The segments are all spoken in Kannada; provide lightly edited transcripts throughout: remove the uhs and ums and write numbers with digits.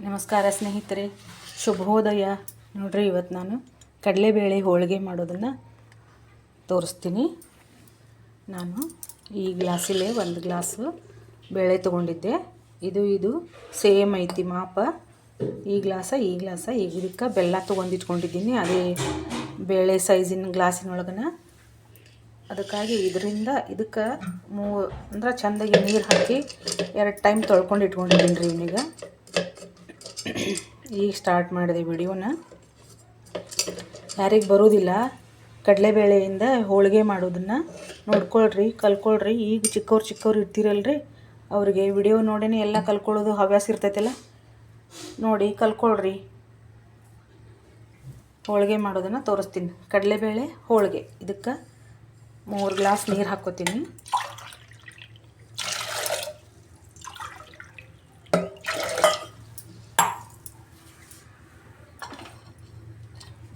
ನಮಸ್ಕಾರ ಸ್ನೇಹಿತರೆ, ಶುಭೋದಯ. ನೋಡ್ರಿ, ಇವತ್ತು ನಾನು ಕಡಲೆಬೇಳೆ ಹೋಳಿಗೆ ಮಾಡೋದನ್ನು ತೋರಿಸ್ತೀನಿ. ನಾನು ಈ ಗ್ಲಾಸಲ್ಲೇ ಒಂದು ಗ್ಲಾಸು ಬೇಳೆ ತೊಗೊಂಡಿದ್ದೆ. ಇದು ಸೇಮ್ ಐತಿ ಮಾಪ. ಈ ಗ್ಲಾಸ ಈಗ ಇದಕ್ಕೆ ಬೆಲ್ಲ ತೊಗೊಂಡಿಟ್ಕೊಂಡಿದ್ದೀನಿ. ಅದೇ ಬೇಳೆ ಸೈಜಿನ ಗ್ಲಾಸಿನೊಳಗನ. ಅದಕ್ಕಾಗಿ ಇದಕ್ಕೆ ಅಂದ್ರೆ ಚೆಂದಾಗಿ ನೀರು ಹಾಕಿ 2 ಟೈಮ್ ತೊಳ್ಕೊಂಡು ಇಟ್ಕೊಂಡಿದ್ದೀನಿ ರೀ. ಇವನಿಗೆ ಈಗ ಸ್ಟಾರ್ಟ್ ಮಾಡಿದೆ ವಿಡಿಯೋನ. ಯಾರಿಗೆ ಬರೋದಿಲ್ಲ ಕಡಲೆಬೇಳೆಯಿಂದ ಹೋಳಿಗೆ ಮಾಡೋದನ್ನು ನೋಡ್ಕೊಳ್ರಿ, ಕಲ್ಕೊಳ್ರಿ. ಈಗ ಚಿಕ್ಕವ್ರು ಇರ್ತೀರಲ್ರಿ, ಅವ್ರಿಗೆ ವಿಡಿಯೋ ನೋಡೇ ಎಲ್ಲ ಕಲ್ಕೊಳ್ಳೋದು ಹವ್ಯಾಸ ಇರ್ತೈತಲ್ಲ, ನೋಡಿ ಕಲ್ಕೊಳ್ರಿ. ಹೋಳಿಗೆ ಮಾಡೋದನ್ನು ತೋರಿಸ್ತೀನಿ. ಕಡಲೆಬೇಳೆ ಹೋಳಿಗೆ. ಇದಕ್ಕೆ 3 ಗ್ಲಾಸ್ ನೀರು ಹಾಕ್ಕೋತೀನಿ.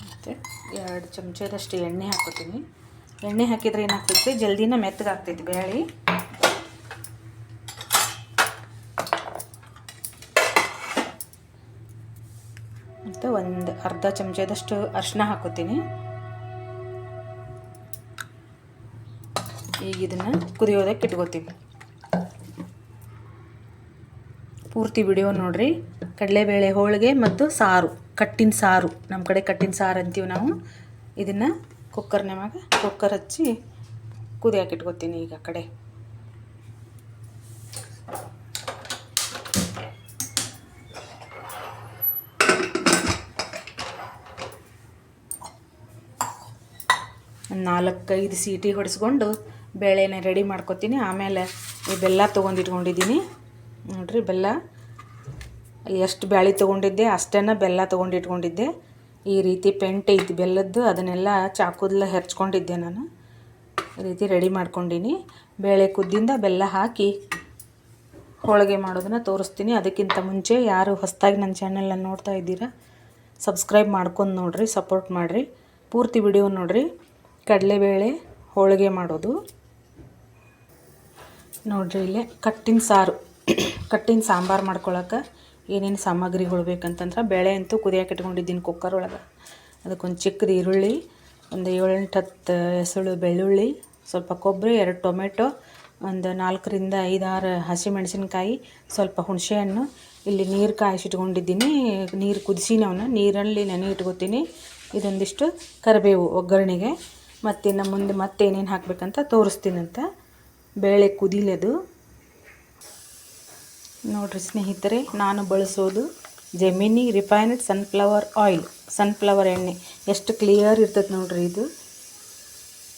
ಮತ್ತು 2 ಚಮಚದಷ್ಟು ಎಣ್ಣೆ ಹಾಕ್ಕೋತೀನಿ. ಎಣ್ಣೆ ಹಾಕಿದರೆ ಏನಾಗ್ತೈತಿ, ಜಲ್ದಿನ ಮೆತ್ತಗಾಗ್ತೈತಿ ಬೇಳೆ. ಮತ್ತು ಒಂದು ಅರ್ಧ ಚಮಚದಷ್ಟು ಅರಿಶಿನ ಹಾಕ್ಕೋತೀನಿ. ಈಗ ಇದನ್ನು ಕುದಿಯೋದಕ್ಕೆ ಇಟ್ಕೋತೀವಿ. ಪೂರ್ತಿ ವಿಡಿಯೋ ನೋಡ್ರಿ. ಕಡಲೆಬೇಳೆ ಹೋಳಿಗೆ ಮತ್ತು ಸಾರು, ಕಟ್ಟಿನ ಸಾರು. ನಮ್ಮ ಕಡೆ ಕಟ್ಟಿನ ಸಾರು ಅಂತೀವಿ ನಾವು. ಇದನ್ನು ಕುಕ್ಕರ್ ಹಚ್ಚಿ ಕುದಿಯೋಕೆ ಇಟ್ಕೋತೀನಿ. ಈಗ ಕಡೆ ಒಂದು 4-5 ಸೀಟಿ ಹೊಡೆಸ್ಕೊಂಡು ಬೇಳೆನ ರೆಡಿ ಮಾಡ್ಕೊತೀನಿ. ಆಮೇಲೆ ಈ ಬೆಲ್ಲ ತೊಗೊಂಡಿಟ್ಕೊಂಡಿದ್ದೀನಿ ನೋಡ್ರಿ. ಬೆಲ್ಲ ಎಷ್ಟು ಬ್ಯಾಳೆ ತೊಗೊಂಡಿದ್ದೆ ಅಷ್ಟನ್ನು ಬೆಲ್ಲ ತೊಗೊಂಡಿಟ್ಕೊಂಡಿದ್ದೆ. ಈ ರೀತಿ ಪೆಂಟ್ ಐತಿ ಬೆಲ್ಲದ್ದು, ಅದನ್ನೆಲ್ಲ ಚಾಕುದಲ್ಲ ಹೆರ್ಚ್ಕೊಂಡಿದ್ದೆ ನಾನು. ಈ ರೀತಿ ರೆಡಿ ಮಾಡ್ಕೊಂಡಿನಿ. ಬೇಳೆ ಕುದ್ದಿಂದ ಬೆಲ್ಲ ಹಾಕಿ ಹೋಳಿಗೆ ಮಾಡೋದನ್ನು ತೋರಿಸ್ತೀನಿ. ಅದಕ್ಕಿಂತ ಮುಂಚೆ ಯಾರು ಹೊಸದಾಗಿ ನನ್ನ ಚಾನಲ್ನ ನೋಡ್ತಾ ಇದ್ದೀರಾ, ಸಬ್ಸ್ಕ್ರೈಬ್ ಮಾಡ್ಕೊಂಡು ನೋಡಿರಿ, ಸಪೋರ್ಟ್ ಮಾಡಿರಿ. ಪೂರ್ತಿ ವಿಡಿಯೋ ನೋಡಿರಿ. ಕಡಲೆಬೇಳೆ ಹೋಳಿಗೆ ಮಾಡೋದು ನೋಡ್ರಿ. ಇಲ್ಲೇ ಕಟ್ಟಿನ ಸಾಂಬಾರು ಮಾಡ್ಕೊಳಕ್ಕೆ ಏನೇನು ಸಾಮಗ್ರಿಗಳು ಬೇಕಂತಂದ್ರೆ, ಬೇಳೆ ಅಂತೂ ಕುದಿಯೋಕೆ ಇಟ್ಕೊಂಡಿದ್ದೀನಿ ಕುಕ್ಕರ್ ಒಳಗೆ. ಅದಕ್ಕೊಂದು ಚಿಕ್ಕದು ಈರುಳ್ಳಿ, ಒಂದು 7-8 ಎಸಳು ಬೆಳ್ಳುಳ್ಳಿ, ಸ್ವಲ್ಪ ಕೊಬ್ಬರಿ, 2 ಟೊಮೆಟೊ, ಒಂದು 4-5-6 ಹಸಿಮೆಣಸಿನ್ಕಾಯಿ, ಸ್ವಲ್ಪ ಹುಣಸೆಹಣ್ಣು. ಇಲ್ಲಿ ನೀರು ಕಾಯಿಸಿಟ್ಕೊಂಡಿದ್ದೀನಿ. ನೀರು ಕುದಿಸಿ ನೀರಲ್ಲಿ ನೆನೆ ಇಟ್ಕೊತೀನಿ. ಇದೊಂದಿಷ್ಟು ಕರಿಬೇವು ಒಗ್ಗರಣೆಗೆ. ಮತ್ತಿನ್ನು ಮುಂದೆ ಮತ್ತೇನೇನು ಹಾಕಬೇಕಂತ ತೋರಿಸ್ತೀನಂತ. ಬೇಳೆ ಕುದಿಲದು ನೋಡಿರಿ ಸ್ನೇಹಿತರೆ. ನಾನು ಬಳಸೋದು gemini refined sunflower oil, sunflower ಎಣ್ಣೆ. ಎಷ್ಟು ಕ್ಲಿಯರ್ ಇರ್ತದೆ ನೋಡಿರಿ ಇದು.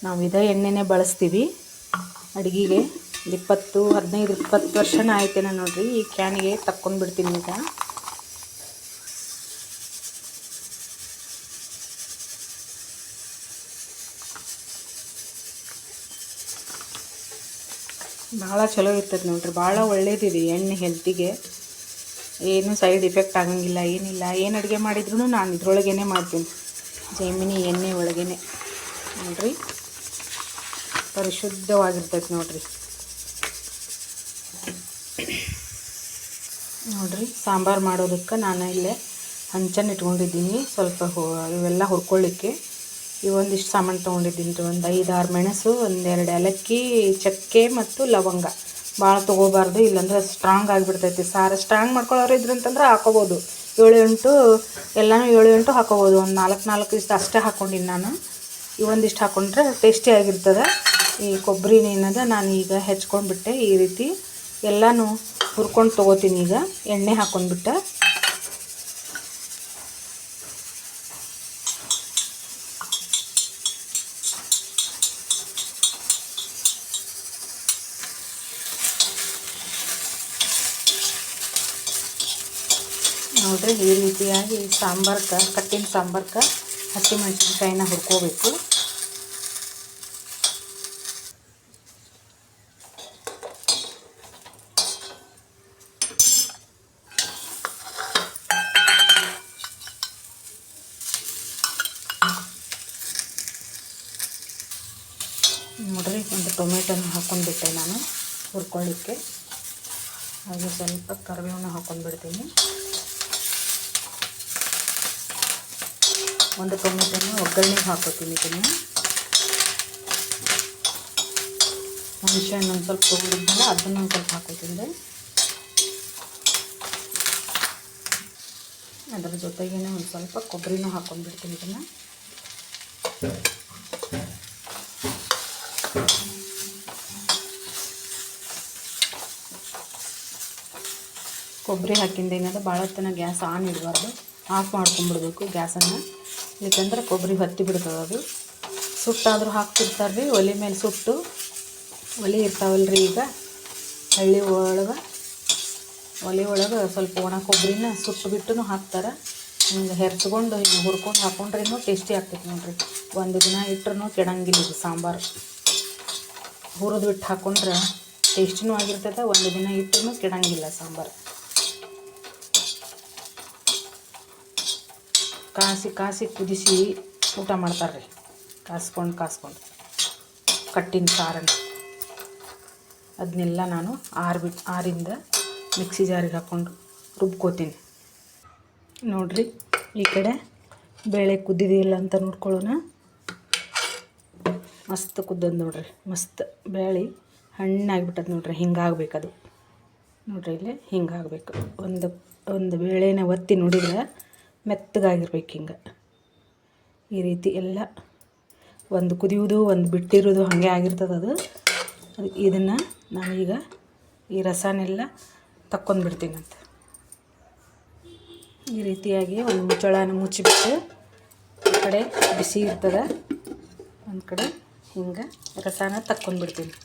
ನಾವು ಇದೇ ಎಣ್ಣೆನೇ ಬಳಸ್ತೀವಿ ಅಡುಗೆಗೆ. 15-20 ವರ್ಷನ ಆಯ್ತೇನ ನೋಡಿರಿ. ಈ ಕ್ಯಾನಿಗೆ ತಕ್ಕೊಂಡ್ಬಿಡ್ತೀನಿ ಈಗ. ಭಾಳ ಚಲೋ ಇರ್ತದೆ ನೋಡ್ರಿ. ಭಾಳ ಒಳ್ಳೇದಿದೆ ಎಣ್ಣೆ ಹೆಲ್ತಿಗೆ. ಏನು ಸೈಡ್ ಎಫೆಕ್ಟ್ ಆಗಂಗಿಲ್ಲ, ಏನಿಲ್ಲ. ಏನು ಅಡುಗೆ ಮಾಡಿದ್ರು ನಾನು ಇದ್ರೊಳಗೇ ಮಾಡ್ತೀನಿ, ಜೆಮಿನಿ ಎಣ್ಣೆ ಒಳಗೇ ನೋಡ್ರಿ. ಪರಿಶುದ್ಧವಾಗಿರ್ತೈತೆ ನೋಡ್ರಿ. ಸಾಂಬಾರು ಮಾಡೋದಕ್ಕೆ ನಾನು ಇಲ್ಲೇ ಹಂಚನ್ನು ಇಟ್ಕೊಂಡಿದ್ದೀನಿ. ಸ್ವಲ್ಪ ಇವೆಲ್ಲ ಹುರ್ಕೊಳ್ಳಿಕ್ಕೆ ಇವೊಂದಿಷ್ಟು ಸಾಮಾನು ತೊಗೊಂಡಿದ್ದೀನಿ ರೀ. ಒಂದು 5-6 ಮೆಣಸು, 1-2 ಏಲಕ್ಕಿ, ಚಕ್ಕೆ ಮತ್ತು ಲವಂಗ. ಭಾಳ ತೊಗೋಬಾರ್ದು, ಇಲ್ಲಾಂದ್ರೆ ಸ್ಟ್ರಾಂಗ್ ಆಗಿಬಿಡ್ತೈತಿ ಸಾರು. ಸ್ಟ್ರಾಂಗ್ ಮಾಡ್ಕೊಳ್ಳೋರು ಇದ್ರಂತಂದ್ರೆ ಹಾಕೋಬೋದು. 7-8 ಎಲ್ಲನೂ 7-8 ಹಾಕೋಬೋದು. ಒಂದು 4 ಇಷ್ಟು ಅಷ್ಟೇ ಹಾಕ್ಕೊಂಡಿನಿ ನಾನು. ಇವೊಂದಿಷ್ಟು ಹಾಕ್ಕೊಂಡ್ರೆ ಟೇಸ್ಟಿಯಾಗಿರ್ತದೆ. ಈ ಕೊಬ್ಬರಿ ಏನದ ನಾನು ಈಗ ಹೆಚ್ಕೊಂಡ್ಬಿಟ್ಟೆ. ಈ ರೀತಿ ಎಲ್ಲನೂ ಹುರ್ಕೊಂಡು ತೊಗೋತೀನಿ. ಈಗ ಎಣ್ಣೆ ಹಾಕ್ಕೊಂಡ್ಬಿಟ್ಟೆ. ನೋಡ್ರಿ, ಈ ರೀತಿಯಾಗಿ ಕಟ್ಟಿನ ಸಾಂಬಾರ್ಗೆ ಹಸಿಮೆಣಸಿನ್ಕಾಯಿನ ಹುರ್ಕೋಬೇಕು. ನೋಡ್ರಿ, ಒಂದು ಟೊಮೆಟೊನ ಹಾಕ್ಕೊಂಡ್ಬಿಟ್ಟೆ ನಾನು ಹುರ್ಕೊಳ್ಳಿಕ್ಕೆ. ಹಾಗೆ ಸ್ವಲ್ಪ ಕರಿಬೇವನ್ನ ಹಾಕ್ಕೊಂಡ್ಬಿಡ್ತೀನಿ. ಒಂದು ಟೊಮೆಟೊನ ಒಗ್ಗರಣೆಗೆ ಹಾಕೋತೀನಿ. ಇದನ್ನು ಹುಣಸೆಹಣ್ಣು ಒಂದು ಸ್ವಲ್ಪ ತೊಗೊಂಡಿದ್ದಲ್ಲ ಅದನ್ನು ಒಂದು ಸ್ವಲ್ಪ ಹಾಕೋತೀನಿ. ಅದರ ಜೊತೆಗೇ ಒಂದು ಸ್ವಲ್ಪ ಕೊಬ್ಬರಿನೂ ಹಾಕೊಂಡ್ಬಿಡ್ತೀನಿ. ಇದನ್ನು ಕೊಬ್ಬರಿ ಹಾಕಿಂದ ಏನಾದ್ರು ಭಾಳ ಹೊತ್ತನ ಗ್ಯಾಸ್ ಆನ್ ಇಡಬಾರ್ದು, ಆಫ್ ಮಾಡ್ಕೊಂಬಿಡ್ಬೇಕು ಗ್ಯಾಸನ್ನು. ಯಾಕಂದ್ರೆ ಕೊಬ್ಬರಿ ಹೊತ್ತಿ ಬಿಡ್ತದೆ. ಅದು ಸುಟ್ಟಾದರೂ ಹಾಕ್ತಿರ್ತಾರೆ ರೀ ಒಲೆ ಮೇಲೆ. ಸುಟ್ಟು ಒಲೆ ಇರ್ತಾವಲ್ರಿ ಈಗ ಹಳ್ಳಿ ಒಲೆ ಒಳಗೆ ಸ್ವಲ್ಪ ಒಣ ಕೊಬ್ಬರಿನ ಸುಟ್ಟು ಬಿಟ್ಟು ಹಾಕ್ತಾರೆ. ಹಿಂಗೆ ಹೆರ್ಚ್ಕೊಂಡು ಹಿಂಗೆ ಹುರ್ಕೊಂಡು ಹಾಕೊಂಡ್ರೂ ಟೇಸ್ಟಿ ಆಗ್ತೈತೆ ನೋಡಿರಿ. ಒಂದು ದಿನ ಇಟ್ಟರೂ ಕೆಡಂಗಿಲ್ಲ ಇದು ಸಾಂಬಾರು. ಹುರಿದು ಬಿಟ್ಟು ಹಾಕ್ಕೊಂಡ್ರೆ ಟೇಸ್ಟಿನೂ ಆಗಿರ್ತದೆ, ಒಂದು ದಿನ ಇಟ್ಟರೂ ಕೆಡಂಗಿಲ್ಲ ಸಾಂಬಾರು. ಕಾಸಿ ಕುದಿಸಿ ಊಟ ಮಾಡ್ತಾರೆ ರೀ, ಕಾಸ್ಕೊಂಡು ಕಟ್ಟಿನ ಸಾರನ್ನು. ಅದನ್ನೆಲ್ಲ ನಾನು ಆರಿಂದ ಮಿಕ್ಸಿ ಜಾರಿಗೆ ಹಾಕ್ಕೊಂಡು ರುಬ್ಕೋತೀನಿ. ನೋಡಿರಿ ಈ ಕಡೆ ಬೇಳೆ ಕುದ್ದಿದೆಯಿಲ್ಲ ಅಂತ ನೋಡ್ಕೊಳ್ಳೋಣ. ಮಸ್ತ್ ಕುದ್ದದು ನೋಡಿರಿ, ಮಸ್ತ್ ಬೇಳೆ ಹಣ್ಣಾಗಿಬಿಟ್ಟದು ನೋಡಿರಿ. ಹಿಂಗಾಗಬೇಕದು ನೋಡಿರಿ, ಇಲ್ಲೇ ಹಿಂಗಾಗಬೇಕು. ಒಂದು ಬೇಳೆನ ಒತ್ತಿ ನೋಡಿದ್ರೆ ಮೆತ್ತಗಾಗಿರ್ಬೇಕು. ಹಿಂಗೆ ಈ ರೀತಿ ಎಲ್ಲ ಒಂದು ಕುದಿಯೋದು ಒಂದು ಬಿಟ್ಟಿರೋದು ಹಾಗೆ ಆಗಿರ್ತದೆ ಅದು. ಇದನ್ನು ನಾನೀಗ ಈ ರಸನೆಲ್ಲ ತಕ್ಕೊಂಡ್ಬಿಡ್ತೀನಂತ. ಈ ರೀತಿಯಾಗಿ ಒಂದು ಮುಚ್ಚಳನ ಮುಚ್ಚಿಬಿಟ್ಟು ಒಂದು ಕಡೆ ಬಿಸಿ ಇರ್ತದೆ, ಒಂದು ಕಡೆ ಹಿಂಗೆ ರಸನ ತಕ್ಕೊಂಡ್ಬಿಡ್ತೀನಿ.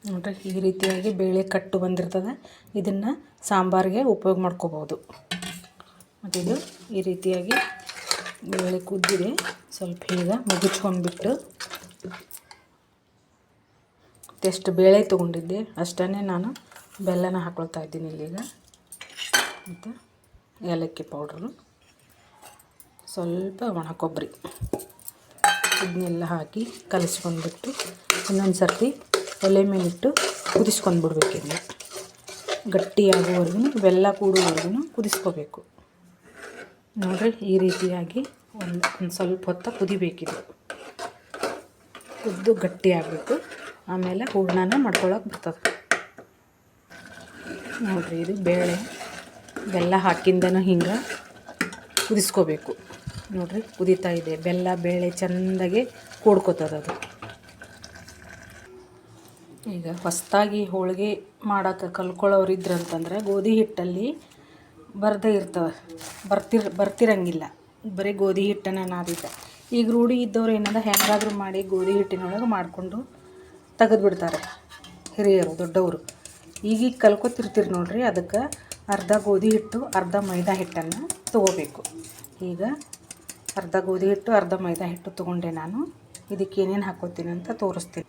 ನೋಡಿರಿ ಈ ರೀತಿಯಾಗಿ ಬೇಳೆ ಕಟ್ಟು ಬಂದಿರ್ತದೆ. ಇದನ್ನು ಸಾಂಬಾರಿಗೆ ಉಪಯೋಗ ಮಾಡ್ಕೋಬೋದು. ಮತ್ತು ಇದು ಈ ರೀತಿಯಾಗಿ ಬೇಳೆ ಕುದ್ದಿದೆ. ಸ್ವಲ್ಪ ಈಗ ಮುಗಿಸ್ಕೊಂಡ್ಬಿಟ್ಟು ಎಷ್ಟು ಬೇಳೆ ತೊಗೊಂಡಿದ್ದೆ ಅಷ್ಟನ್ನೇ ನಾನು ಬೆಲ್ಲನ ಹಾಕ್ಕೊಳ್ತಾ ಇದ್ದೀನಿ ಇಲ್ಲೀಗ. ಮತ್ತು ಏಲಕ್ಕಿ ಪೌಡ್ರು, ಸ್ವಲ್ಪ ಒಣ ಕೊಬ್ಬರಿ, ಇದನ್ನೆಲ್ಲ ಹಾಕಿ ಕಲಿಸ್ಕೊಂಡ್ಬಿಟ್ಟು ಇನ್ನೊಂದು ಸರ್ತಿ ಒಲೆ ಮೇಲಿಟ್ಟು ಕುದಿಸ್ಕೊಂಡ್ಬಿಡ್ಬೇಕಿಲ್ಲ. ಗಟ್ಟಿಯಾಗುವವರೆಗೂ ಬೆಲ್ಲ ಕೂಡುವವರೆಗೂ ಕುದಿಸ್ಕೋಬೇಕು. ನೋಡಿರಿ ಈ ರೀತಿಯಾಗಿ ಒಂದು ಸ್ವಲ್ಪ ಹೊತ್ತು ಕುದಿಬೇಕಿದೆ. ಕುದ್ದು ಗಟ್ಟಿ ಆಗಬೇಕು. ಆಮೇಲೆ ಹೂರ್ಣನ ಮಾಡ್ಕೊಳಕ್ಕೆ ಬರ್ತದೆ. ನೋಡಿರಿ ಇದು ಬೇಳೆ ಬೆಲ್ಲ ಹಾಕಿಂದನೂ ಹಿಂಗೆ ಕುದಿಸ್ಕೋಬೇಕು. ನೋಡಿರಿ ಕುದೀತಾ ಇದೆ. ಬೆಲ್ಲ ಬೇಳೆ ಚೆಂದಾಗಿ ಕೂಡ್ಕೋತದೆ ಅದು. ಈಗ ಹೊಸದಾಗಿ ಹೋಳಿಗೆ ಮಾಡೋಕ್ಕೆ ಕಲ್ಕೊಳ್ಳೋರು ಇದ್ರಂತಂದ್ರೆ ಗೋಧಿ ಹಿಟ್ಟಲ್ಲಿ ಬರದೇ ಇರ್ತವೆ, ಬರ್ತಿರಂಗಿಲ್ಲ. ಬರೀ ಗೋಧಿ ಹಿಟ್ಟನ್ನು ನಾದಿದ್ದೆ. ಈಗ ರೂಢಿ ಇದ್ದವ್ರು ಏನಂದ್ರೆ ಹೆಂಗಾದರೂ ಮಾಡಿ ಗೋಧಿ ಹಿಟ್ಟಿನೊಳಗೆ ಮಾಡಿಕೊಂಡು ತೆಗೆದುಬಿಡ್ತಾರೆ ಹಿರಿಯರು ದೊಡ್ಡವರು. ಈಗೀಗ ಕಲ್ಕೊತಿರ್ತೀರಿ ನೋಡಿರಿ. ಅದಕ್ಕೆ ಅರ್ಧ ಗೋಧಿ ಹಿಟ್ಟು ಅರ್ಧ ಮೈದಾ ಹಿಟ್ಟನ್ನು ತೊಗೋಬೇಕು. ಈಗ ಅರ್ಧ ಗೋಧಿ ಹಿಟ್ಟು ಅರ್ಧ ಮೈದಾ ಹಿಟ್ಟು ತೊಗೊಂಡೆ ನಾನು. ಇದಕ್ಕೆ ಏನೇನು ಹಾಕೋತೀನಿ ಅಂತ ತೋರಿಸ್ತೀನಿ.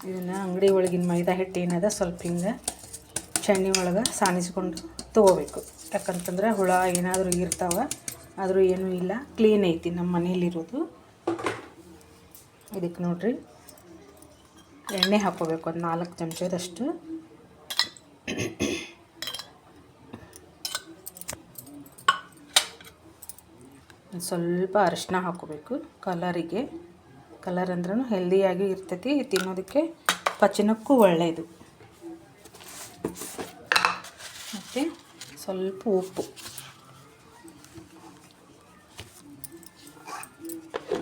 ಇದನ್ನು ಅಂಗಡಿ ಒಳಗಿನ ಮೈದಾ ಹಿಟ್ಟು ಏನದ ಸ್ವಲ್ಪ ಹಿಂಗೆ ಚಣ್ಣಿ ಒಳಗೆ ಸಾಣಿಸ್ಕೊಂಡು ತೊಗೋಬೇಕು. ಯಾಕಂತಂದ್ರೆ ಹುಳ ಏನಾದರೂ ಇರ್ತಾವೆ, ಆದರೂ ಏನೂ ಇಲ್ಲ, ಕ್ಲೀನ್ ಐತಿ ನಮ್ಮ ಮನೇಲಿರೋದು. ಇದಕ್ಕೆ ನೋಡಿರಿ ಎಣ್ಣೆ ಹಾಕ್ಕೋಬೇಕು, ಒಂದು 4 ಚಮಚದಷ್ಟು. ಸ್ವಲ್ಪ ಅರಿಶಿನ ಹಾಕ್ಕೋಬೇಕು ಕಲರಿಗೆ. ಕಲರ್ ಅಂದ್ರೂ ಹೆಲ್ದಿಯಾಗಿ ಇರ್ತೈತಿ, ತಿನ್ನೋದಕ್ಕೆ ಪಚನಕ್ಕೂ ಒಳ್ಳೆಯದು. ಮತ್ತು ಸ್ವಲ್ಪ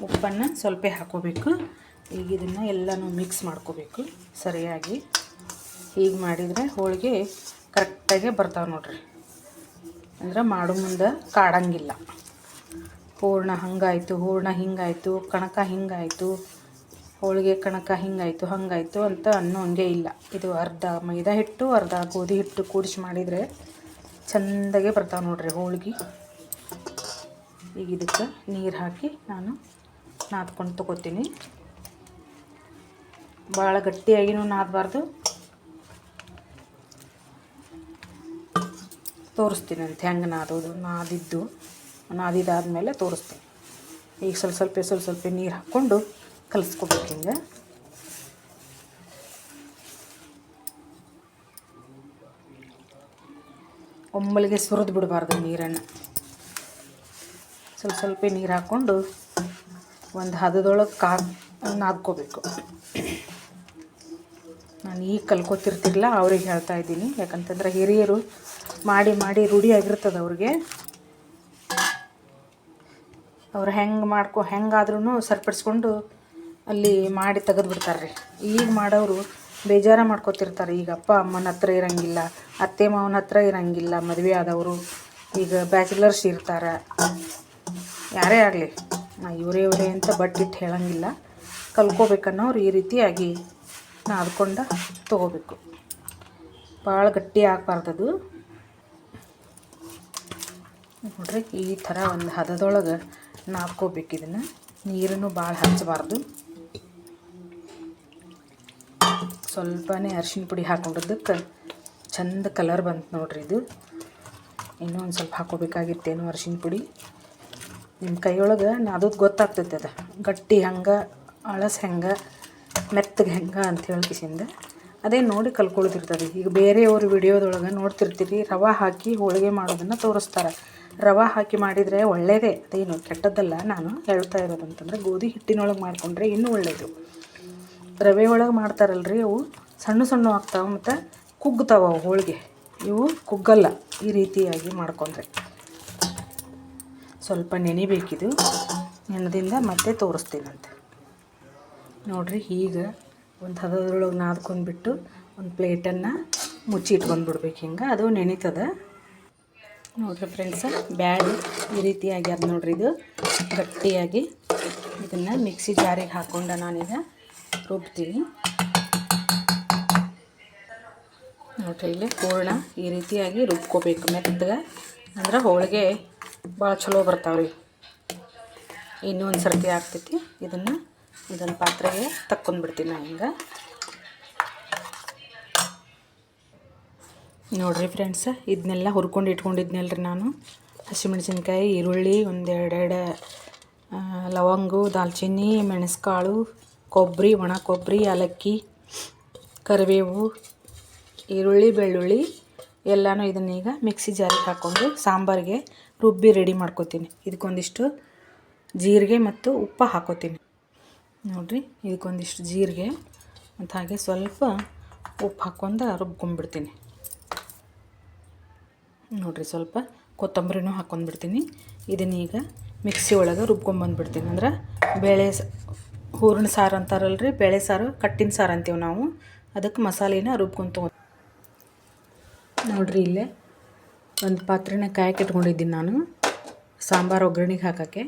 ಉಪ್ಪನ್ನು ಸ್ವಲ್ಪ ಹಾಕ್ಕೋಬೇಕು. ಈಗ ಇದನ್ನು ಎಲ್ಲನೂ ಮಿಕ್ಸ್ ಮಾಡ್ಕೋಬೇಕು ಸರಿಯಾಗಿ. ಹೀಗೆ ಮಾಡಿದರೆ ಹೋಳಿಗೆ ಕರೆಕ್ಟಾಗೆ ಬರ್ತಾವೆ ನೋಡಿರಿ. ಅಂದ್ರೆ ಮಾಡೋ ಮುಂದೆ ಕಾಡಂಗಿಲ್ಲ. ಹೂರಣ ಹಂಗಾಯಿತು, ಹೂರಣ ಹಿಂಗಾಯಿತು, ಕಣಕ ಹಿಂಗಾಯಿತು, ಹೋಳಿಗೆ ಕಣಕ ಹಿಂಗಾಯಿತು ಹಾಗಾಯಿತು ಅಂತ ಅನ್ನೋ ಹಂಗೆ ಇಲ್ಲ. ಇದು ಅರ್ಧ ಮೈದಾ ಹಿಟ್ಟು ಅರ್ಧ ಗೋಧಿ ಹಿಟ್ಟು ಕೂಡಿಸಿ ಮಾಡಿದರೆ ಚೆಂದಾಗೆ ಬರ್ತಾವೆ ನೋಡಿರಿ ಹೋಳ್ಗೆ. ಈಗ ಇದಕ್ಕೆ ನೀರು ಹಾಕಿ ನಾನು ನಾದ್ಕೊಂಡು ತೊಗೋತೀನಿ. ಭಾಳ ಗಟ್ಟಿಯಾಗಿನೂ ನಾದಬಾರ್ದು. ತೋರಿಸ್ತೀನಿ ಅಂತ ಹೆಂಗೆ ನಾದೋದು, ನಾದಿದ್ದಾದಮೇಲೆ ತೋರಿಸ್ತೀನಿ. ಈಗ ಸ್ವಲ್ಪ ನೀರು ಹಾಕ್ಕೊಂಡು ಕಲಿಸ್ಕೊಬೇಕು. ಹಿಂಗೆ ಒಮ್ಮಲಿಗೆ ಸುರಿದು ಬಿಡಬಾರ್ದು ನೀರನ್ನು. ಸ್ವಲ್ಪ ನೀರು ಹಾಕ್ಕೊಂಡು ಒಂದು ಹದದೊಳಗೆ ನಾದ್ಕೋಬೇಕು. ನಾನು ಈಗ ಕಲ್ಕೋತಿರ್ತಿರಲಿಲ್ಲ, ಅವ್ರಿಗೆ ಹೇಳ್ತಾ ಇದ್ದೀನಿ. ಯಾಕಂತಂದ್ರೆ ಹಿರಿಯರು ಮಾಡಿ ರೂಢಿ ಆಗಿರ್ತದೆ ಅವ್ರಿಗೆ. ಅವ್ರು ಹೆಂಗಾದ್ರೂ ಸರಿಪಡಿಸ್ಕೊಂಡು ಅಲ್ಲಿ ಮಾಡಿ ತೆಗೆದು ಬಿಡ್ತಾರೆ ರೀ. ಈಗ ಮಾಡೋರು ಬೇಜಾರು ಮಾಡ್ಕೊತಿರ್ತಾರೆ. ಈಗ ಅಪ್ಪ ಅಮ್ಮನ ಹತ್ರ ಇರೋಂಗಿಲ್ಲ, ಅತ್ತೆ ಮಾವನ ಹತ್ರ ಇರೋಂಗಿಲ್ಲ. ಮದುವೆ ಆದವರು ಈಗ ಬ್ಯಾಚುಲರ್ಸ್ ಇರ್ತಾರೆ. ಯಾರೇ ಆಗಲಿ, ಇವರೇ ಅಂತ ಬಟ್ಟಿಟ್ಟು ಹೇಳೋಂಗಿಲ್ಲ. ಕಲ್ಕೋಬೇಕನ್ನೋರು ಈ ರೀತಿಯಾಗಿ ನಾದ್ಕೊಂಡು ತೊಗೋಬೇಕು. ಭಾಳ ಗಟ್ಟಿ ಆಗಬಾರ್ದದು ನೋಡ್ರಿ. ಈ ಥರ ಒಂದು ಹದದೊಳಗೆ ನಾದ್ಕೋಬೇಕು. ಇದನ್ನು ನೀರನ್ನು ಭಾಳ ಹಚ್ಚಬಾರ್ದು. ಸ್ವಲ್ಪನೇ ಅರಿಶಿನ ಪುಡಿ ಹಾಕೊಂಡಿದ್ದಕ್ಕೆ ಚಂದ ಕಲರ್ ಬಂತು ನೋಡ್ರಿ. ಇದು ಇನ್ನೂ ಒಂದು ಸ್ವಲ್ಪ ಹಾಕೋಬೇಕಾಗಿತ್ತೇನು ಅರಿಶಿನ ಪುಡಿ. ನಿಮ್ಮ ಕೈಯೊಳಗೆ ನಾದೋದು ಗೊತ್ತಾಗ್ತೈತೆ, ಅದು ಗಟ್ಟಿ ಹೆಂಗೆ, ಅಳಸ್ ಹೆಂಗೆ, ಮೆತ್ತಗೆ ಹೆಂಗೆ ಅಂತ ಹೇಳ್ಕಿಸಿಂದ ಅದೇ ನೋಡಿ ಕಲ್ಕೊಳ್ತಿರ್ತದೆ. ಈಗ ಬೇರೆಯವ್ರ ವಿಡಿಯೋದೊಳಗೆ ನೋಡ್ತಿರ್ತೀರಿ, ರವೆ ಹಾಕಿ ಹೋಳಿಗೆ ಮಾಡೋದನ್ನು ತೋರಿಸ್ತಾರೆ. ರವೆ ಹಾಕಿ ಮಾಡಿದರೆ ಒಳ್ಳೆಯದೇ, ಅದೇನು ಕೆಟ್ಟದ್ದಲ್ಲ. ನಾನು ಹೇಳ್ತಾ ಇರೋದು ಅಂತಂದರೆ ಗೋಧಿ ಹಿಟ್ಟಿನೊಳಗೆ ಮಾಡಿಕೊಂಡ್ರೆ ಇನ್ನೂ ಒಳ್ಳೆಯದು. ರವೆ ಒಳಗೆ ಮಾಡ್ತಾರಲ್ರಿ, ಅವು ಸಣ್ಣ ಆಗ್ತಾವೆ ಮತ್ತು ಕುಗ್ತಾವೆ ಅವು ಹೋಳಿಗೆ. ಇವು ಕುಗ್ಗಲ್ಲ ಈ ರೀತಿಯಾಗಿ ಮಾಡ್ಕೊಂಡ್ರೆ. ಸ್ವಲ್ಪ ನೆನಿಬೇಕಿದು. ನೆನೆದಿಂದ ಮತ್ತೆ ತೋರಿಸ್ತೀನಂತೆ ನೋಡಿರಿ. ಈಗ ಒಂದು ಹದದೊಳಗೆ ನಾದ್ಕೊಂಡ್ಬಿಟ್ಟು ಒಂದು ಪ್ಲೇಟನ್ನು ಮುಚ್ಚಿ ಇಟ್ಕೊಂಡ್ಬಿಡ್ಬೇಕು. ಹಿಂಗೆ ಅದು ನೆನೀತದೆ ನೋಡಿರಿ ಫ್ರೆಂಡ್ಸ. ಬ್ಯಾಳೆ ಈ ರೀತಿಯಾಗಿ ಅದು ನೋಡಿರಿ, ಇದು ಗಟ್ಟಿಯಾಗಿ. ಇದನ್ನು ಮಿಕ್ಸಿ ಜಾರಿಗೆ ಹಾಕ್ಕೊಂಡು ನಾನೀಗ ರುಬ್ತೀನಿ ನೋಡಿರಿ. ಇಲ್ಲಿ ಹೂರಣ ಈ ರೀತಿಯಾಗಿ ರುಬ್ಕೋಬೇಕು ಮೆತ್ತಗೆ, ಅಂದ್ರೆ ಹೋಳಿಗೆ ಭಾಳ ಚಲೋ ಬರ್ತಾವ್ರಿ. ಇನ್ನೂ ಒಂದು ಸರ್ತಿ ಆಗ್ತೈತಿ. ಇದನ್ನು ಪಾತ್ರೆಗೆ ತಕ್ಕೊಂಡ್ಬಿಡ್ತೀನಿ ನಾನು. ಹಿಂಗೆ ನೋಡಿರಿ ಫ್ರೆಂಡ್ಸ, ಇದನ್ನೆಲ್ಲ ಹುರ್ಕೊಂಡು ಇಟ್ಕೊಂಡಿದ್ನಲ್ರಿ ನಾನು. ಹಸಿಮೆಣಸಿನ್ಕಾಯಿ, ಈರುಳ್ಳಿ, ಒಂದೆರಡು ಲವಂಗು, ದಾಲ್ಚಿನ್ನಿ, ಮೆಣಸುಕಾಳು, ಕೊಬ್ಬರಿ, ಒಣ ಕೊಬ್ಬರಿ, ಏಲಕ್ಕಿ, ಕರಿಬೇವು, ಈರುಳ್ಳಿ, ಬೆಳ್ಳುಳ್ಳಿ ಎಲ್ಲನೂ ಇದನ್ನೀಗ ಮಿಕ್ಸಿ ಜಾರಿಗೆ ಹಾಕ್ಕೊಂಡು ಸಾಂಬಾರಿಗೆ ರುಬ್ಬಿ ರೆಡಿ ಮಾಡ್ಕೊತೀನಿ. ಇದಕ್ಕೊಂದಿಷ್ಟು ಜೀರಿಗೆ ಮತ್ತು ಉಪ್ಪು ಹಾಕೋತೀನಿ ನೋಡಿರಿ. ಇದಕ್ಕೊಂದಿಷ್ಟು ಜೀರಿಗೆ ಮತ್ತು ಹಾಗೆ ಸ್ವಲ್ಪ ಉಪ್ಪು ಹಾಕ್ಕೊಂಡು ರುಬ್ಕೊಂಡ್ಬಿಡ್ತೀನಿ ನೋಡಿರಿ. ಸ್ವಲ್ಪ ಕೊತ್ತಂಬರಿನೂ ಹಾಕ್ಕೊಂಡ್ಬಿಡ್ತೀನಿ. ಇದನ್ನೀಗ ಮಿಕ್ಸಿ ಒಳಗೆ ರುಬ್ಕೊಂಬಂದ್ಬಿಡ್ತೀನಿ. ಅಂದ್ರೆ ಬೇಳೆ ಹೂರಣ ಸಾರು ಅಂತಾರಲ್ರಿ, ಬೇಳೆ ಸಾರು, ಕಟ್ಟಿನ ಸಾರು ಅಂತೀವಿ ನಾವು. ಅದಕ್ಕೆ ಮಸಾಲೆನ ರುಬ್ಕೊಂಡು ನೋಡಿರಿ. ಇಲ್ಲೇ ಒಂದು ಪಾತ್ರೆನ ಕಾಯಕ್ಕೆ ಇಟ್ಕೊಂಡಿದ್ದೀನಿ ನಾನು ಸಾಂಬಾರು ಒಗ್ಗರಣೆಗೆ ಹಾಕೋಕ್ಕೆ.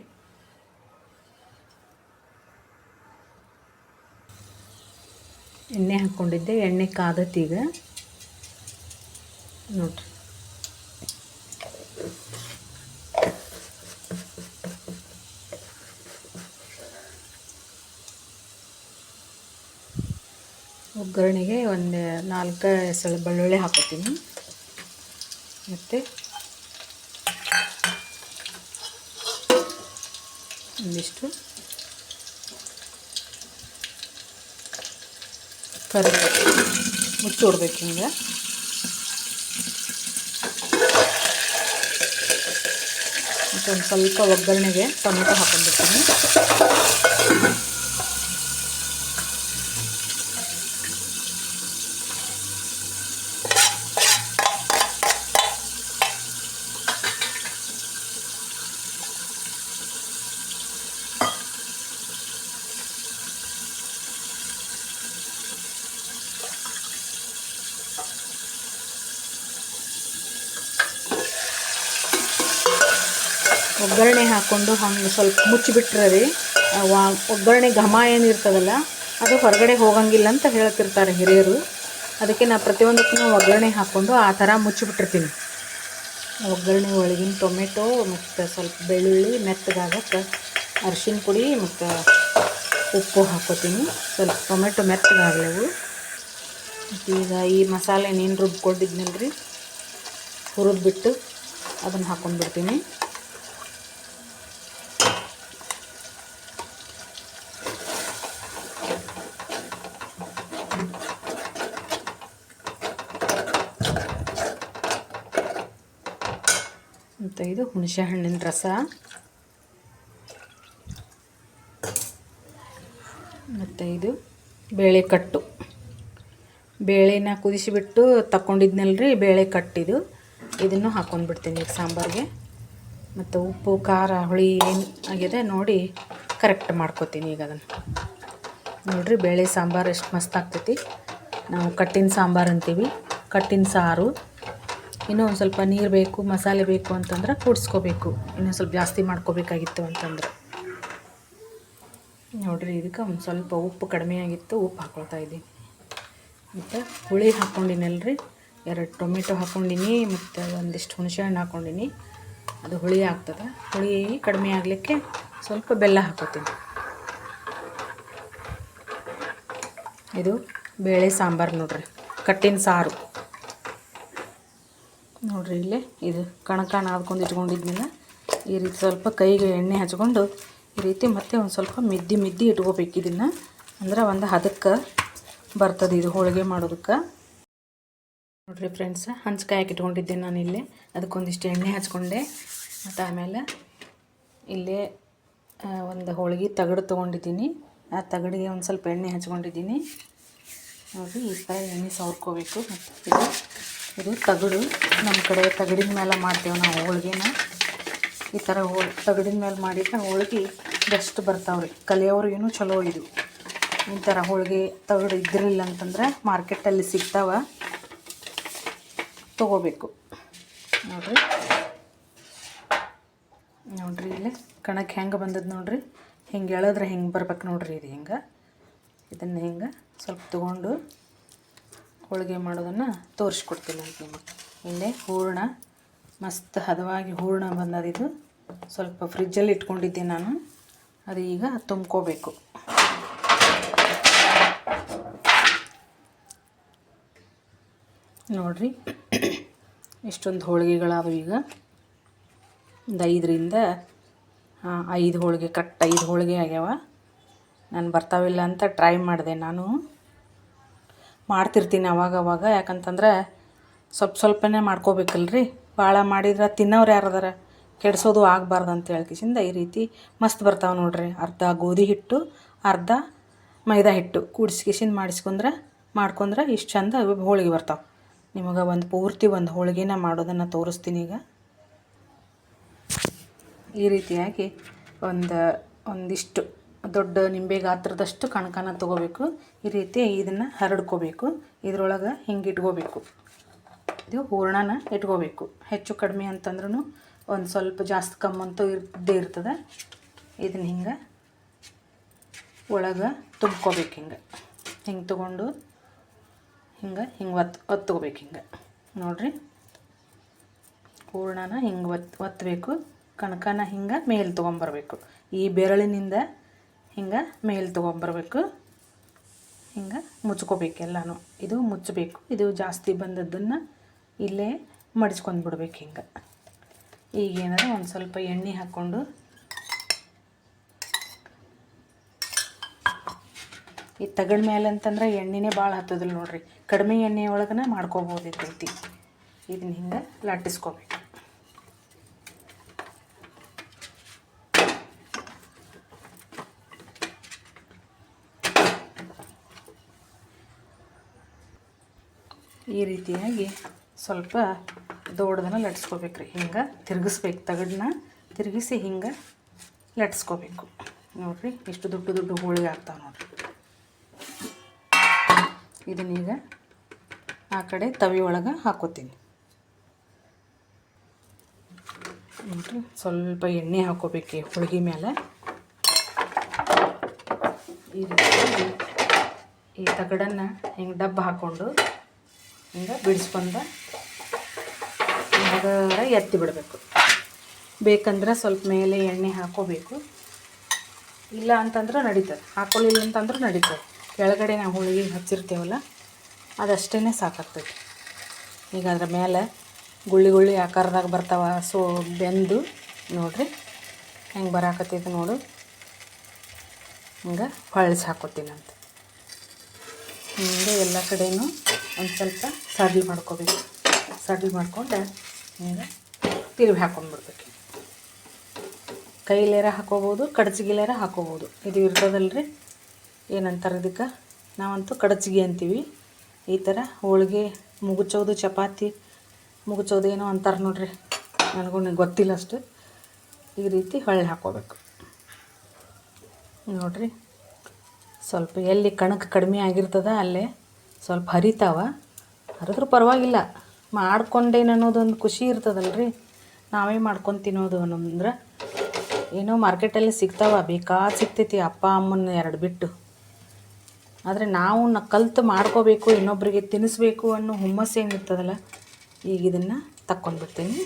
ಎಣ್ಣೆ ಹಾಕ್ಕೊಂಡಿದ್ದೆ. ಎಣ್ಣೆ ಕಾದತ್ತೀಗ ನೋಡಿರಿ. ಒಗ್ಗರಣೆಗೆ ಒಂದು 4 ಎಸಳು ಬೆಳ್ಳುಳ್ಳಿ ಹಾಕೋತೀನಿ. ಮತ್ತು ಒಂದಿಷ್ಟು ಕರಿಬೇವು ಮುಚ್ಚಿ ಹೊಡ್ಬೇಕು ಹಿಂಗೆ. ಮತ್ತು ಒಂದು ಸ್ವಲ್ಪ ಒಗ್ಗರಣೆಗೆ ಟೊಮೆಟೊ ಹಾಕೊಂಡ್ಬಿಡ್ತೀನಿ. ಒಗ್ಗರಣೆ ಹಾಕ್ಕೊಂಡು ಹಂಗೆ ಸ್ವಲ್ಪ ಮುಚ್ಚಿಬಿಟ್ರೆ ರೀ ಒಗ್ಗರಣೆ ಘಮ ಏನಿರ್ತದಲ್ಲ ಅದು ಹೊರಗಡೆ ಹೋಗಂಗಿಲ್ಲ ಅಂತ ಹೇಳ್ತಿರ್ತಾರೆ ಹಿರಿಯರು. ಅದಕ್ಕೆ ನಾನು ಪ್ರತಿಯೊಂದಕ್ಕೂ ಒಗ್ಗರಣೆ ಹಾಕ್ಕೊಂಡು ಆ ಥರ ಮುಚ್ಚಿಬಿಟ್ಟಿರ್ತೀನಿ. ಒಗ್ಗರಣೆ ಒಳಗಿನ ಟೊಮೆಟೊ ಮತ್ತು ಸ್ವಲ್ಪ ಬೆಳ್ಳುಳ್ಳಿ ಮೆತ್ತಗಾಗಕ್ಕೆ ಅರಿಶಿನ ಪುಡಿ ಮತ್ತು ಉಪ್ಪು ಹಾಕ್ಕೋತೀನಿ. ಸ್ವಲ್ಪ ಟೊಮೆಟೊ ಮೆತ್ತಗಾಗಲವು. ಈಗ ಈ ಮಸಾಲೆ ನೀನು ರುಬ್ಕೊಂಡಿದ್ನಲ್ಲ ರೀ, ಹುರಿದ್ಬಿಟ್ಟು ಅದನ್ನು ಹಾಕ್ಕೊಂಡ್ಬಿಡ್ತೀನಿ. ಮತ್ತು ಇದು ಹುಣಸೆ ಹಣ್ಣಿನ ರಸ, ಮತ್ತು ಇದು ಬೇಳೆ ಕಟ್ಟು. ಬೇಳೆನ ಕುದಿಸಿಬಿಟ್ಟು ತಗೊಂಡಿದ್ನಲ್ರಿ ಬೇಳೆ ಕಟ್ಟಿದು, ಇದನ್ನು ಹಾಕ್ಕೊಂಡ್ಬಿಡ್ತೀನಿ ಈಗ ಸಾಂಬಾರಿಗೆ. ಮತ್ತು ಉಪ್ಪು ಖಾರ ಹುಳಿ ಏನು ಆಗಿದೆ ನೋಡಿ ಕರೆಕ್ಟ್ ಮಾಡ್ಕೊತೀನಿ. ಈಗ ಅದನ್ನು ನೋಡಿರಿ, ಬೇಳೆ ಸಾಂಬಾರು ಎಷ್ಟು ಮಸ್ತ್ ಆಗ್ತೈತಿ. ನಾವು ಕಟ್ಟಿನ ಸಾಂಬಾರು ಅಂತೀವಿ, ಕಟ್ಟಿನ ಸಾರು. ಇನ್ನೂ ಒಂದು ಸ್ವಲ್ಪ ನೀರು ಬೇಕು, ಮಸಾಲೆ ಬೇಕು ಅಂತಂದ್ರೆ ಕೂಡಿಸ್ಕೋಬೇಕು. ಇನ್ನೂ ಸ್ವಲ್ಪ ಜಾಸ್ತಿ ಮಾಡ್ಕೋಬೇಕಾಗಿತ್ತು ಅಂತಂದ್ರೆ ನೋಡಿರಿ. ಇದಕ್ಕೆ ಒಂದು ಸ್ವಲ್ಪ ಉಪ್ಪು ಕಡಿಮೆ ಆಗಿತ್ತು, ಉಪ್ಪು ಹಾಕ್ಕೊಳ್ತಾ ಇದ್ದೀನಿ. ಮತ್ತು ಹುಳಿ ಹಾಕ್ಕೊಂಡಿನಲ್ರಿ, 2 ಟೊಮೆಟೊ ಹಾಕ್ಕೊಂಡಿನಿ ಮತ್ತು ಒಂದಿಷ್ಟು ಹುಣಸೆ ಹಣ್ಣು ಹಾಕ್ಕೊಂಡಿನಿ. ಅದು ಹುಳಿ ಆಗ್ತದೆ. ಹುಳಿ ಕಡಿಮೆ ಆಗಲಿಕ್ಕೆ ಸ್ವಲ್ಪ ಬೆಲ್ಲ ಹಾಕ್ಕೋತೀನಿ. ಇದು ಬೇಳೆ ಸಾಂಬಾರು ನೋಡಿರಿ, ಕಟ್ಟಿನ ಸಾರು ನೋಡಿರಿ. ಇಲ್ಲೇ ಇದು ಕಣಕಣ ಆದ್ಕೊಂಡು ಇಟ್ಕೊಂಡಿದ್ನಿಲ್ಲ, ಈ ರೀತಿ ಸ್ವಲ್ಪ ಕೈಗೆ ಎಣ್ಣೆ ಹಚ್ಕೊಂಡು ಈ ರೀತಿ ಮತ್ತೆ ಒಂದು ಸ್ವಲ್ಪ ಮಿದ್ದಿ ಇಟ್ಕೋಬೇಕು. ಇದನ್ನು ಅಂದ್ರೆ ಒಂದು ಹದಕ್ಕೆ ಬರ್ತದೆ ಇದು ಹೋಳಿಗೆ ಮಾಡೋದಕ್ಕೆ. ನೋಡಿರಿ ಫ್ರೆಂಡ್ಸ್, ಹಂಚ್ಕಾಯಿ ಹಾಕಿ ಇಟ್ಕೊಂಡಿದ್ದೆ ನಾನು ಇಲ್ಲೇ. ಅದಕ್ಕೊಂದಿಷ್ಟು ಎಣ್ಣೆ ಹಚ್ಕೊಂಡೆ. ಮತ್ತು ಆಮೇಲೆ ಇಲ್ಲೇ ಒಂದು ಹೋಳಿಗೆ ತಗಡು ತೊಗೊಂಡಿದ್ದೀನಿ. ಆ ತಗಡಿಗೆ ಒಂದು ಸ್ವಲ್ಪ ಎಣ್ಣೆ ಹಚ್ಕೊಂಡಿದ್ದೀನಿ. ನೋಡಿ, ಈ ಥರ ಎಣ್ಣೆ ಸವರ್ಕೋಬೇಕು. ಮತ್ತು ಇದು ತಗಡು, ನಮ್ಮ ಕಡೆ ತಗಡಿನ ಮೇಲೆ ಮಾಡ್ತೇವೆ ನಾವು ಹೋಳಿಗೆನ. ಈ ಥರ ತಗಡಿನ ಮೇಲೆ ಮಾಡಿದ್ರೆ ಹೋಳಿಗೆ ಬೆಸ್ಟ್ ಬರ್ತಾವ್ರಿ. ಕಲಿಯೋರಿಗೂ ಚಲೋ ಇದು. ಈ ಥರ ಹೋಳಿಗೆ ತಗಡು ಇದ್ದಿರಲಿಲ್ಲ ಅಂತಂದ್ರೆ ಮಾರ್ಕೆಟಲ್ಲಿ ಸಿಗ್ತಾವ, ತೊಗೋಬೇಕು. ನೋಡಿರಿ ಇಲ್ಲೇ ಕಣಕ್ಕೆ ಹೆಂಗೆ ಬಂದದ್ದು ನೋಡಿರಿ. ಹಿಂಗೆ ಎಳೆದ್ರೆ ಹಿಂಗೆ ಬರ್ಬೇಕು ನೋಡಿರಿ. ಇದು ಹಿಂಗೆ, ಇದನ್ನು ಹಿಂಗೆ ಸ್ವಲ್ಪ ತೊಗೊಂಡು ಹೋಳಿಗೆ ಮಾಡೋದನ್ನು ತೋರಿಸ್ಕೊಡ್ತೀನಿ ಅಂತ ನಿಮಗೆ. ಇಲ್ಲೇ ಹೂರಣ ಮಸ್ತ್ ಹದವಾಗಿ ಹೂರಣ ಬಂದದಿದು. ಸ್ವಲ್ಪ ಫ್ರಿಜ್ಜಲ್ಲಿ ಇಟ್ಕೊಂಡಿದ್ದೆ ನಾನು, ಅದು ಈಗ ತುಂಬ್ಕೋಬೇಕು. ನೋಡಿರಿ, ಇಷ್ಟೊಂದು ಹೋಳಿಗೆಗಳಾದವು. ಈಗ ಒಂದು 5ರಿಂದ 5 ಹೋಳಿಗೆ, 5 ಹೋಳಿಗೆ ಆಗ್ಯಾವ. ನಾನು ಬರ್ತಾವಿಲ್ಲ ಅಂತ ಟ್ರೈ ಮಾಡಿದೆ. ನಾನು ಮಾಡ್ತಿರ್ತೀನಿ ಅವಾಗವಾಗ, ಯಾಕಂತಂದ್ರೆ ಸ್ವಲ್ಪನೇ ಮಾಡ್ಕೋಬೇಕಲ್ರಿ. ಭಾಳ ಮಾಡಿದ್ರೆ ತಿನ್ನೋರು ಯಾರದಾರ, ಕೆಡಿಸೋದು ಆಗಬಾರ್ದು ಅಂತ ಹೇಳ್ಕಿಸಿಂದ ಈ ರೀತಿ ಮಸ್ತ್ ಬರ್ತಾವೆ ನೋಡಿರಿ. ಅರ್ಧ ಗೋಧಿ ಹಿಟ್ಟು, ಅರ್ಧ ಮೈದಾ ಹಿಟ್ಟು ಕೂಡಿಸ್ಕಿಸಿಂದ ಮಾಡ್ಕೊಂಡ್ರೆ ಇಷ್ಟು ಚಂದ ಹೋಳಿಗೆ ಬರ್ತಾವೆ. ನಿಮಗೆ ಒಂದು ಪೂರ್ತಿ ಒಂದು ಹೋಳಿಗೆನ ಮಾಡೋದನ್ನು ತೋರಿಸ್ತೀನಿ ಈಗ. ಈ ರೀತಿಯಾಗಿ ಒಂದಿಷ್ಟು ದೊಡ್ಡ ನಿಂಬೆ ಗಾತ್ರದಷ್ಟು ಕಣಕನ ತೊಗೋಬೇಕು. ಈ ರೀತಿ ಇದನ್ನು ಹರಡ್ಕೋಬೇಕು. ಇದ್ರೊಳಗೆ ಹಿಂಗೆ ಇಟ್ಕೋಬೇಕು. ಇದು ಹೂರಣನ ಇಟ್ಕೋಬೇಕು. ಹೆಚ್ಚು ಕಡಿಮೆ ಅಂತಂದ್ರೂ ಒಂದು ಸ್ವಲ್ಪ ಜಾಸ್ತಿ ಕಮ್ಮಂತೂ ಇದ್ದೇ ಇರ್ತದೆ. ಇದನ್ನು ಹಿಂಗೆ ಒಳಗೆ ತುಂಬ್ಕೋಬೇಕು. ಹಿಂಗೆ ತೊಗೊಂಡು ಹಿಂಗೆ ಒತ್ಕೋಬೇಕು. ಹಿಂಗೆ ನೋಡಿರಿ, ಹೂರಣನ ಹಿಂಗೆ ಒತ್ತಬೇಕು. ಕಣಕನ ಹಿಂಗೆ ಮೇಲೆ ತೊಗೊಂಬರ್ಬೇಕು. ಈ ಬೆರಳಿನಿಂದ ಹಿಂಗೆ ಮೇಲೆ ತೊಗೊಂಬರ್ಬೇಕು. ಹಿಂಗೆ ಮುಚ್ಕೋಬೇಕು ಎಲ್ಲನೂ. ಇದು ಮುಚ್ಚಬೇಕು. ಇದು ಜಾಸ್ತಿ ಬಂದದ್ದನ್ನು ಇಲ್ಲೇ ಮಡಿಸ್ಕೊಂಡು ಬಿಡ್ಬೇಕು. ಹಿಂಗೆ ಈಗೇನಾದ್ರು ಒಂದು ಸ್ವಲ್ಪ ಎಣ್ಣೆ ಹಾಕ್ಕೊಂಡು ಈ ತಗಡ ಮೇಲೆ ಅಂತಂದ್ರೆ ಎಣ್ಣೆನೇ ಭಾಳ ಹತ್ತೋದಿಲ್ಲ ನೋಡಿರಿ. ಕಡಿಮೆ ಎಣ್ಣೆ ಒಳಗನ ಮಾಡ್ಕೋಬೋದೈತಿ. ಇದನ್ನ ಹಿಂಗೆ ಲಟ್ಟಿಸ್ಕೋಬೇಕು. ಈ ರೀತಿಯಾಗಿ ಸ್ವಲ್ಪ ದೊಡ್ಡದನ್ನು ಲಟ್ಸ್ಕೋಬೇಕ್ರಿ. ಹಿಂಗೆ ತಿರುಗಿಸ್ಬೇಕು. ತಗಡನ್ನ ತಿರುಗಿಸಿ ಹಿಂಗೆ ಲಟ್ಸ್ಕೋಬೇಕು. ನೋಡಿರಿ, ಇಷ್ಟು ದೊಡ್ಡ ಹೋಳಿಗೆ ಆಗ್ತಾವೆ ನೋಡಿರಿ. ಇದನ್ನೀಗ ಆ ಕಡೆ ತವಿ ಒಳಗೆ ಹಾಕೋತೀನಿ. ನೋಡಿರಿ ಸ್ವಲ್ಪ ಎಣ್ಣೆ ಹಾಕ್ಕೋಬೇಕು ಹೋಳ್ಗೆ ಮೇಲೆ. ಈ ರೀತಿ ಈ ತಗಡನ್ನು ಹಿಂಗೆ ಡಬ್ಬ ಹಾಕ್ಕೊಂಡು ಹಿಂಗೆ ಬಿಡಿಸ್ಕೊಂಡು ಅದರ ಎತ್ತಿ ಬಿಡಬೇಕು. ಬೇಕಂದ್ರೆ ಸ್ವಲ್ಪ ಮೇಲೆ ಎಣ್ಣೆ ಹಾಕ್ಕೋಬೇಕು, ಇಲ್ಲ ಅಂತಂದ್ರೆ ನಡೀತದೆ. ಹಾಕ್ಕೊಳ್ಳಿಲ್ಲ ಅಂತಂದ್ರೆ ನಡೀತದೆ. ಕೆಳಗಡೆ ನಾವು ಹೋಳಿಗೆ ಹಚ್ಚಿರ್ತೇವಲ್ಲ ಅದಷ್ಟೇ ಸಾಕಾಗ್ತೈತಿ. ಈಗ ಅದ್ರ ಮೇಲೆ ಗುಳ್ಳಿ ಆಕಾರದಾಗ ಬರ್ತಾವ. ಬೆಂದು ನೋಡಿರಿ ಹೆಂಗೆ ಬರಾಕತ್ತೈತೆ ನೋಡು. ಹಿಂಗೆ ಹೊಳ್ಸಿ ಹಾಕ್ಕೋತೀನಂತ. ಹಿಂಗೆ ಎಲ್ಲ ಕಡೆಯೂ ಒಂದು ಸ್ವಲ್ಪ ಸಡ್ಲ್ ಮಾಡ್ಕೋಬೇಕು. ಸಡ್ಲ್ ಮಾಡ್ಕೊಂಡು ಹಿಂಗೆ ತಿರುವಿ ಹಾಕ್ಕೊಂಡ್ಬಿಡ್ಬೇಕು. ಕೈಲೇರ ಹಾಕೋಬೋದು, ಕಡಚಿಗಿಲೇರ ಹಾಕೋಬೋದು. ಇದು ಇರ್ತದಲ್ರಿ, ಏನಂತಾರೆ ಇದಕ್ಕೆ, ನಾವಂತೂ ಕಡಚಿಗೆ ಅಂತೀವಿ. ಈ ಥರ ಹೋಳಿಗೆ ಮುಗುಚೋದು, ಚಪಾತಿ ಮುಗುಚೋದು ಏನೋ ಅಂತಾರೆ ನೋಡ್ರಿ, ನನಗೂ ಗೊತ್ತಿಲ್ಲ ಅಷ್ಟು. ಈ ರೀತಿ ಹೊಳ್ಳಿ ಹಾಕ್ಕೋಬೇಕು ನೋಡಿರಿ. ಸ್ವಲ್ಪ ಎಲ್ಲಿ ಕಣಕ್ಕೆ ಕಡಿಮೆ ಆಗಿರ್ತದ ಅಲ್ಲೇ ಸ್ವಲ್ಪ ಹರಿತಾವ. ಹರಿದ್ರೂ ಪರವಾಗಿಲ್ಲ, ಮಾಡ್ಕೊಂಡೇನು ಅನ್ನೋದೊಂದು ಖುಷಿ ಇರ್ತದಲ್ರಿ. ನಾವೇ ಮಾಡ್ಕೊಂಡು ತಿನ್ನೋದು ಅನ್ನೋದಂದ್ರೆ ಏನೋ ಮಾರ್ಕೆಟಲ್ಲಿ ಸಿಗ್ತಾವ, ಬೇಕಾದ ಸಿಗ್ತೈತಿ ಅಪ್ಪ ಅಮ್ಮನ ಎರಡು ಬಿಟ್ಟು. ಆದರೆ ನಾವು ಕಲ್ತು ಮಾಡ್ಕೋಬೇಕು, ಇನ್ನೊಬ್ಬರಿಗೆ ತಿನ್ನಿಸ್ಬೇಕು ಅನ್ನೋ ಹುಮ್ಮಸ್ಸು ಏನಿರ್ತದಲ್ಲ, ಈಗ ಇದನ್ನು ತಕ್ಕೊಂಡ್ಬಿಡ್ತೀನಿ.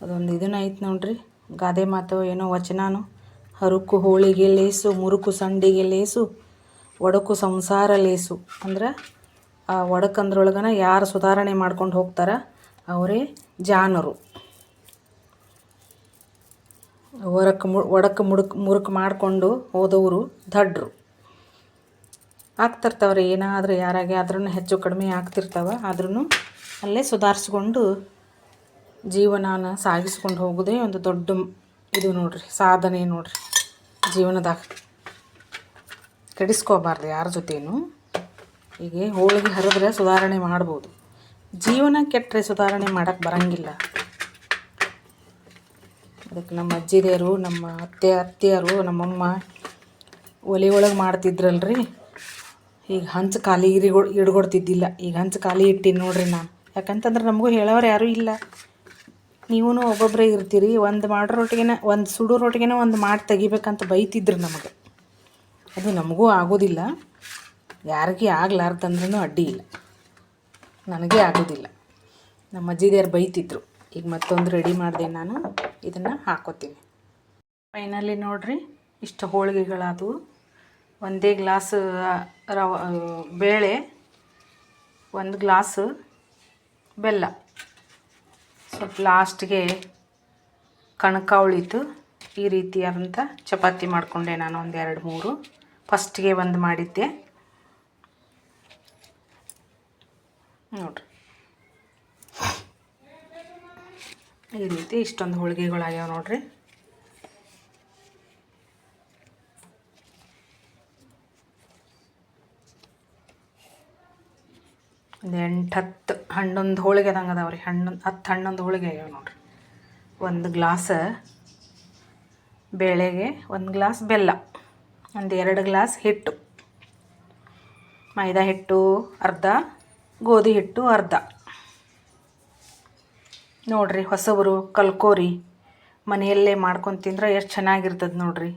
ಅದೊಂದು ಇದನ್ನ ಐತೆ ನೋಡ್ರಿ, ಗಾದೆ ಮಾತು ಏನೋ ವಚನಾನು, ಹರುಕು ಹೋಳಿಗೆ ಲೇಸು, ಮುರುಕು ಸಂಡಿಗೆ ಲೇಸು, ಒಡಕು ಸಂಸಾರ ಲೇಸು. ಅಂದ್ರೆ ಆ ಒಡಕಂದ್ರೊಳಗನ ಯಾರು ಸುಧಾರಣೆ ಮಾಡ್ಕೊಂಡು ಹೋಗ್ತಾರ ಅವರೇ ಜಾನರು. ಒಡಕು ಮುರುಕು ಮಾಡಿಕೊಂಡು ಹೋದವರು ದಡ್ರು. ಆಗ್ತಿರ್ತಾವ್ರಿ ಏನಾದರೂ ಯಾರಾಗೆ ಆದ್ರೂ ಹೆಚ್ಚು ಕಡಿಮೆ ಆಗ್ತಿರ್ತಾವ. ಆದ್ರೂ ಅಲ್ಲೇ ಸುಧಾರಿಸ್ಕೊಂಡು ಜೀವನಾನ ಸಾಗಿಸ್ಕೊಂಡು ಹೋಗೋದೇ ಒಂದು ದೊಡ್ಡ ಇದು ನೋಡ್ರಿ, ಸಾಧನೆ ನೋಡ್ರಿ ಜೀವನದಾಗ. ಕೆಡಿಸ್ಕೋಬಾರ್ದು ಯಾರ ಜೊತೆನೂ. ಹೀಗೆ ಹೋಳಿಗೆ ಹರಿದ್ರೆ ಸುಧಾರಣೆ ಮಾಡ್ಬೋದು, ಜೀವನ ಕೆಟ್ಟರೆ ಸುಧಾರಣೆ ಮಾಡೋಕ್ಕೆ ಬರೋಂಗಿಲ್ಲ. ಅದಕ್ಕೆ ನಮ್ಮ ಅಜ್ಜಿದೇರು, ನಮ್ಮ ಅತ್ತೆಯರು, ನಮ್ಮಮ್ಮ ಒಲೆ ಒಳಗೆ ಮಾಡ್ತಿದ್ರಲ್ರಿ. ಈಗ ಹಂಚು ಖಾಲಿ ಇಡ್ಕೊಡ್ತಿದ್ದಿಲ್ಲ. ಈಗ ಹಂಚು ಖಾಲಿ ಇಟ್ಟಿನಿ ನೋಡ್ರಿ ನಾನು. ಯಾಕಂತಂದ್ರೆ ನಮಗೂ ಹೇಳೋರು ಯಾರೂ ಇಲ್ಲ. ನೀವೂ ಒಬ್ಬೊಬ್ಬರೇ ಇರ್ತೀರಿ. ಒಂದು ಮಾಡೋ ರೊಟ್ಟಿಗೆನ, ಒಂದು ಸುಡೋ ರೊಟ್ಟಿಗೆನ ಒಂದು ಮಾಡಿ ತೆಗಿಬೇಕಂತ ಬೈತಿದ್ರು ನಮಗೆ. ಅದು ನಮಗೂ ಆಗೋದಿಲ್ಲ, ಯಾರಿಗೆ ಆಗ್ಲಾರ್ದಂದ್ರೂ ಅಡ್ಡಿ ಇಲ್ಲ. ನನಗೇ ಆಗೋದಿಲ್ಲ, ನಮ್ಮ ಅಜ್ಜಿದೇರು ಬೈತಿದ್ರು. ಈಗ ಮತ್ತೊಂದು ರೆಡಿ ಮಾಡಿದೆ ನಾನು, ಇದನ್ನು ಹಾಕ್ಕೋತೀನಿ. ಫೈನಲಿ ನೋಡಿರಿ ಇಷ್ಟು ಹೋಳಿಗೆಗಳಾದವು. ಒಂದೇ ಗ್ಲಾಸ್ ಬೇಳೆ, 1 ಗ್ಲಾಸ್ ಬೆಲ್ಲ, ಸ್ವಲ್ಪ ಲಾಸ್ಟ್ಗೆ ಕಣಕ ಉಳಿತು. ಈ ರೀತಿಯಾದಂಥ ಚಪಾತಿ ಮಾಡಿಕೊಂಡೆ ನಾನು, 1 2 3. ಫಸ್ಟ್ಗೆ ಒಂದು ಮಾಡಿದ್ದೆ ನೋಡಿರಿ. ಈ ರೀತಿ ಇಷ್ಟೊಂದು ಹೋಳಿಗೆಗಳಾಗ್ಯಾವ ನೋಡ್ರಿ. ಒಂದು 8-10 ಹಣ್ಣೊಂದು ಹೋಳಿಗೆ ಅದಂಗೆ ಅದಾವ್ರಿ. 10 ಹಣ್ಣೊಂದು ಹೋಳಿಗೆ ಆಗ್ಯಾವ ನೋಡ್ರಿ. 1 ಗ್ಲಾಸ್ ಬೇಳೆಗೆ 1 ಗ್ಲಾಸ್ ಬೆಲ್ಲ, 1 2 ಗ್ಲಾಸ್ ಹಿಟ್ಟು, ಮೈದಾ ಹಿಟ್ಟು ಅರ್ಧ, ಗೋಧಿ ಹಿಟ್ಟು ಅರ್ಧ. ನೋಡಿರಿ, ಹೊಸಬರು ಕಲ್ಕೋರಿ, ಮನೆಯಲ್ಲೇ ಮಾಡ್ಕೊಂಡು ತಿಂದ್ರೆ ಎಷ್ಟು ಚೆನ್ನಾಗಿರ್ತದೆ ನೋಡಿರಿ.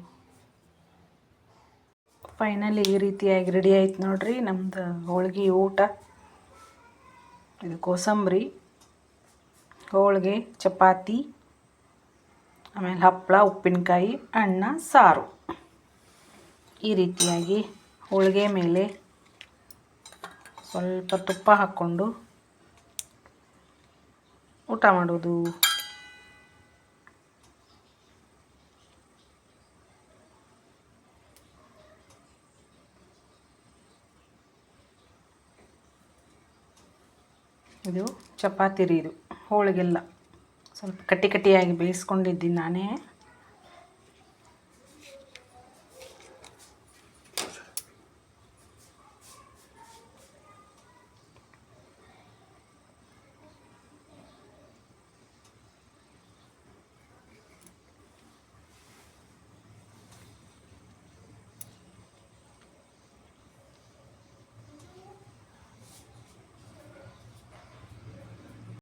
ಫೈನಲಿ ಈ ರೀತಿಯಾಗಿ ರೆಡಿ ಆಯ್ತು ನೋಡಿರಿ ನಮ್ಮದು ಹೋಳ್ಗೆ ಊಟ. ಇದು ಕೋಸಂಬರಿ, ಹೋಳಿಗೆ, ಚಪಾತಿ, ಆಮೇಲೆ ಹಪ್ಪಳ, ಉಪ್ಪಿನಕಾಯಿ, ಅನ್ನ, ಸಾರು. ಈ ರೀತಿಯಾಗಿ ಹೋಳಿಗೆ ಮೇಲೆ ಸ್ವಲ್ಪ ತುಪ್ಪ ಹಾಕ್ಕೊಂಡು ಊಟ ಮಾಡೋದು. ಇದು ಚಪಾತಿ ರೀ, ಇದು ಹೋಳಿಗೆಲ್ಲ ಸ್ವಲ್ಪ ಕಟ್ಟಿಯಾಗಿ ಬೇಯಿಸ್ಕೊಂಡಿದ್ದೀನಿ ನಾನೇ.